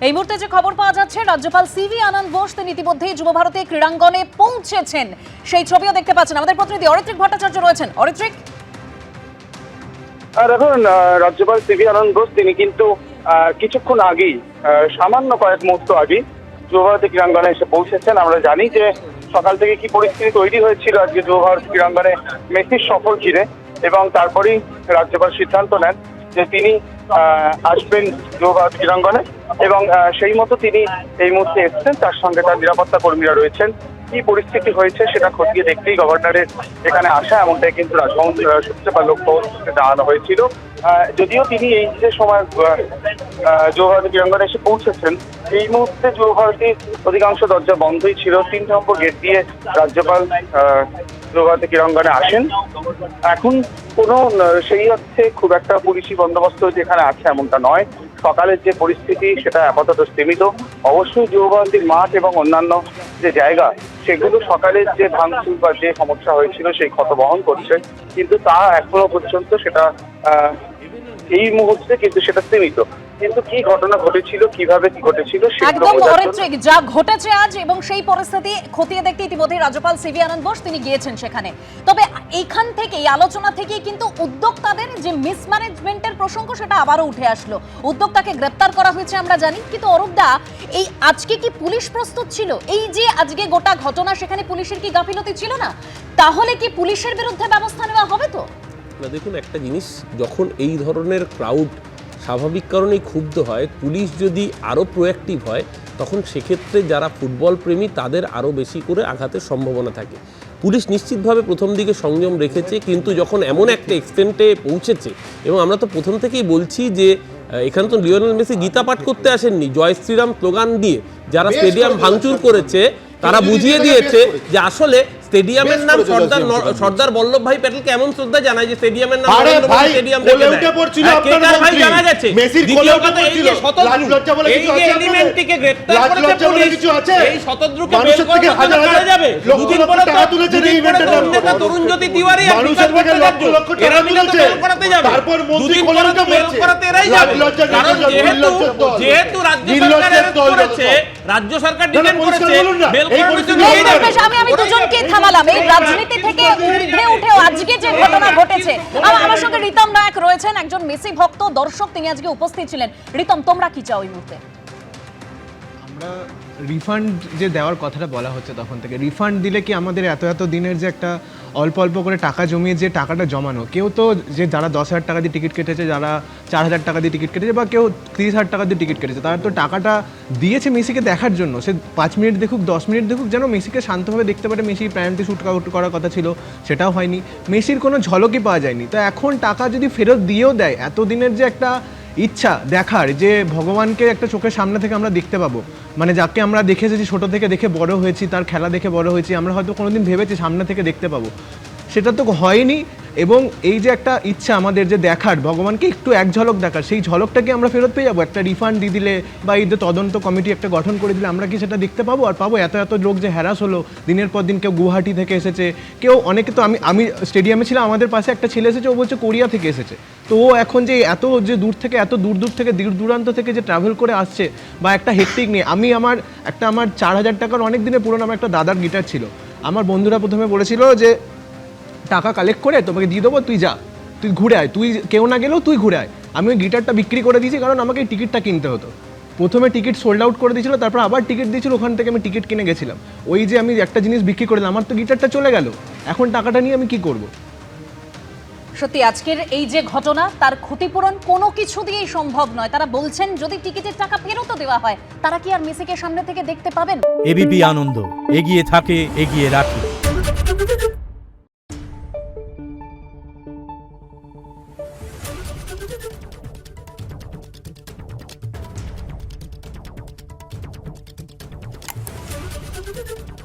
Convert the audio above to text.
এই মুহূর্তে যে খবর পাওয়া যাচ্ছে, রাজ্যপাল সিভি আনন্দ বোস তিনি ইতিমধ্যেই যুব ভারতী ক্রীড়াঙ্গনে পৌঁছেছেন, সেই ছবিও দেখতে পাচ্ছেন। আমাদের প্রতিনিধি অরিত্রিক ভট্টাচার্য রয়েছেন। অরিত্রিক, দেখুন, রাজ্যপাল সিভি আনন্দ বোস তিনি কিন্তু কিছুক্ষণ আগেই, সামান্য কয়েক মুহূর্ত আগেই যুব ভারতী ক্রীড়াঙ্গনে এসে পৌঁছেছেন। আমরা জানি যে সকাল থেকে কি পরিস্থিতি তৈরি হয়েছিল আজকে যুব ভারতী ক্রীড়াঙ্গনে মেসির সফর ঘিরে, এবং তারপরেই রাজ্যপাল সিদ্ধান্ত নেন যে তিনি আসবেন যুব ভারতী ক্রীড়াঙ্গনে, এবং সেই মতো তিনি এই মুহূর্তে এসেছেন। তার সঙ্গে তার নিরাপত্তা কর্মীরা রয়েছেন। কি পরিস্থিতি হয়েছে সেটা খতিয়ে দেখতেই গভর্নরের এখানে আসা, এমনটাই কিন্তু রাজভবন সূত্রে বা লোকভবন সূত্রে জানানো হয়েছিল। যদিও তিনি এই যে সময় যুব ভারতী ক্রীড়াঙ্গনে এসে পৌঁছেছেন, এই মুহূর্তে যুব ভারতীর অধিকাংশ দরজা বন্ধই ছিল। 3 নম্বর গেট দিয়ে রাজ্যপাল যুব ভারতী ক্রীড়াঙ্গনে আসেন। এখন কোনো সেই অর্থে খুব একটা পুলিশি বন্দোবস্ত যেখানে আছে এমনটা নয়। সকালের যে পরিস্থিতি সেটা আপাতত সীমিত। অবশ্যই যুব ভারতীর মাঠ এবং অন্যান্য যে জায়গা সেগুলো সকালের যে ভাঙচুর বা যে সমস্যা হয়েছিল সেই ক্ষত বহন করছে, কিন্তু তা এখনো পর্যন্ত সেটা এই মুহূর্তে কিন্তু সেটা সীমিত। কিন্তু কি ঘটনা ঘটেছিল, কিভাবে কি ঘটেছিল, একদম অরিত্রিক, যা ঘটেছে আজ এবং সেই পরিস্থিতি খতিয়ে দেখতে ইতিমধ্যে রাজ্যপাল সিভি আনন্দ বোস তিনি গিয়েছেন সেখানে। তবে এইখান থেকে এই আলোচনা থেকে কিন্তু উদ্যোক্তাদের যে মিসম্যানেজমেন্টের প্রসঙ্গ সেটা আবারও উঠে আসলো। উদ্যোক্তাকে গ্রেপ্তার করা হয়েছে আমরা জানি, কিন্তু অরূপদা, এই আজকে কি পুলিশ প্রস্তুত ছিল? এই যে আজকে গোটা ঘটনা, সেখানে পুলিশের কি গাফিলতি ছিল না? তাহলে কি পুলিশের বিরুদ্ধে ব্যবস্থা নেওয়া হবে? তো দেখুন, একটা জিনিস, যখন এই ধরনের ক্রাউড স্বাভাবিক কারণেই ক্ষুব্ধ হয়, পুলিশ যদি আরও প্রোঅ্যাক্টিভ হয়, তখন সেক্ষেত্রে যারা ফুটবল প্রেমী তাদের আরও বেশি করে আঘাতের সম্ভাবনা থাকে। পুলিশ নিশ্চিতভাবে প্রথম দিকে সংযম রেখেছে, কিন্তু যখন এমন একটা এক্সটেন্টে পৌঁছেছে, এবং আমরা তো প্রথম থেকেই বলছি যে এখানে তো লিওনেল মেসি গীতা পাঠ করতে আসেননি, জয় শ্রীরাম স্লোগান দিয়ে যারা স্টেডিয়াম ভাঙচুর করেছে তারা বুঝিয়ে দিয়েছে যে আসলে স্টেডিয়ামের নাম সর্দার বল্লভভাই প্যাটেলকে এমন শ্রদ্ধা জানায় যে স্টেডিয়ামের নাম স্টেডিয়াম ভাই জানা গেছে। দ্বিতীয় কথা, এই যে শতদ্রু, এই যে এলিমেন্টটিকে গ্রেফতার করেছে পুলিশ, এই শতদ্রুকে বের করে করা যাবে। দুদিন পরে নেতা তরুণজ্যোতি তিওয়ারি আর বিকাশ ভট্টাচার্য এরা মিলে তো বের করাতে যাবে। দুদিন পরে তো বের করাতে এরাই যাবে, কারণ যেহেতু রাজ্য সরকার অ্যারেস্ট করেছে, রাজ্য সরকার ডিটেইন করেছে, বেল করানোর জন্য এই যাবে। আমি দুজনকে থামালাম। এই রাজনীতি থেকে ঊর্ধ্বে উঠে আজকে যে ঘটনা ঘটেছে, আমার সঙ্গে রিতম নায়ক রয়েছেন, একজন মেসি ভক্ত দর্শক, তিনি আজকে উপস্থিত ছিলেন। রিতম, তোমরা কি চাও এই মুহূর্তে? আমরা রিফান্ড যে দেওয়ার কথাটা বলা হচ্ছে, তখন থেকে রিফান্ড দিলে কি আমাদের এত দিনের যে একটা অল্প অল্প করে টাকা জমিয়ে যে টাকাটা জমানো, কেউ তো যে যারা 10,000 টাকা দিয়ে টিকিট কেটেছে, যারা 4,000 টাকা দিয়ে টিকিট কেটেছে, বা কেউ 30,000 টাকা দিয়ে টিকিট কেটেছে, তারা তো টাকাটা দিয়েছে মেসিকে দেখার জন্য। সে 5 মিনিট দেখুক, 10 মিনিট দেখুক, যেন মেসিকে শান্তভাবে দেখতে পারে। মেসি প্যান্টি শ্যুট করার কথা ছিল, সেটাও হয়নি। মেসির কোনো ঝলকই পাওয়া যায়নি। তো এখন টাকা যদি ফেরত দিয়েও দেয়, এতদিনের যে একটা ইচ্ছা দেখার, যে ভগবানকে একটা চোখের সামনে থেকে আমরা দেখতে পাবো, মানে যাকে আমরা দেখে এসেছি, ছোটো থেকে দেখে বড় হয়েছি, তার খেলা দেখে বড় হয়েছি, আমরা হয়তো কোনোদিন ভেবেছি সামনে থেকে দেখতে পাবো, সেটা তো হয়নি। এবং এই যে একটা ইচ্ছা আমাদের যে দেখার, ভগবানকে একটু এক ঝলক দেখার, সেই ঝলকটাকে আমরা ফেরত পেয়ে যাবো? একটা রিফান্ড দিয়ে দিলে বা এই যে তদন্ত কমিটি একটা গঠন করে দিলে আমরা কি সেটা দেখতে পাবো? আর পাবো? এত লোক যে হ্যারাস হলো দিনের পর দিন, কেউ গুয়াহাটি থেকে এসেছে, কেউ অনেকে তো, আমি স্টেডিয়ামে ছিলাম, আমাদের পাশে একটা ছেলে এসেছে, ও বলছে কোরিয়া থেকে এসেছে। তো ও এখন যে এত যে দূর থেকে দূর দূরান্ত থেকে যে ট্রাভেল করে আসছে, বা একটা হেক্টিক নিয়ে, আমার 4,000 টাকার অনেক দিনের পুরনো আমার একটা দাদার গিটার ছিল। আমার বন্ধুরা প্রথমে বলেছিল যে টাকা কালেক্ট করে তোমাকে দিয়ে দেবো, তুই যা, তুই ঘুরে আয়, তুই কেউ না গেলেও তুই ঘুরে আয়। আমি ওই গিটারটা বিক্রি করে দিয়েছি, কারণ আমাকে এই টিকিটটা কিনতে হতো। প্রথমে টিকিট সোল্ড আউট করে দিয়েছিল, তারপর আবার টিকিট দিয়েছিল, ওখান থেকে আমি টিকিট কিনে গেছিলাম। ওই যে আমি একটা জিনিস বিক্রি করে দিলাম, আমার তো গিটারটা চলে গেল, এখন টাকাটা নিয়ে আমি কি করব? সত্যি আজকের এই যে ঘটনা, তার ক্ষতিপূরণ কোনো কিছু দিয়েই সম্ভব নয়। তারা বলছেন যদি টিকিটের টাকা ফেরতও দেওয়া হয়, তারা কি আর মেসিকে সামনে থেকে দেখতে পাবেন? এবিপি আনন্দ, এগিয়ে থাকে, এগিয়ে রাখে। Thank you.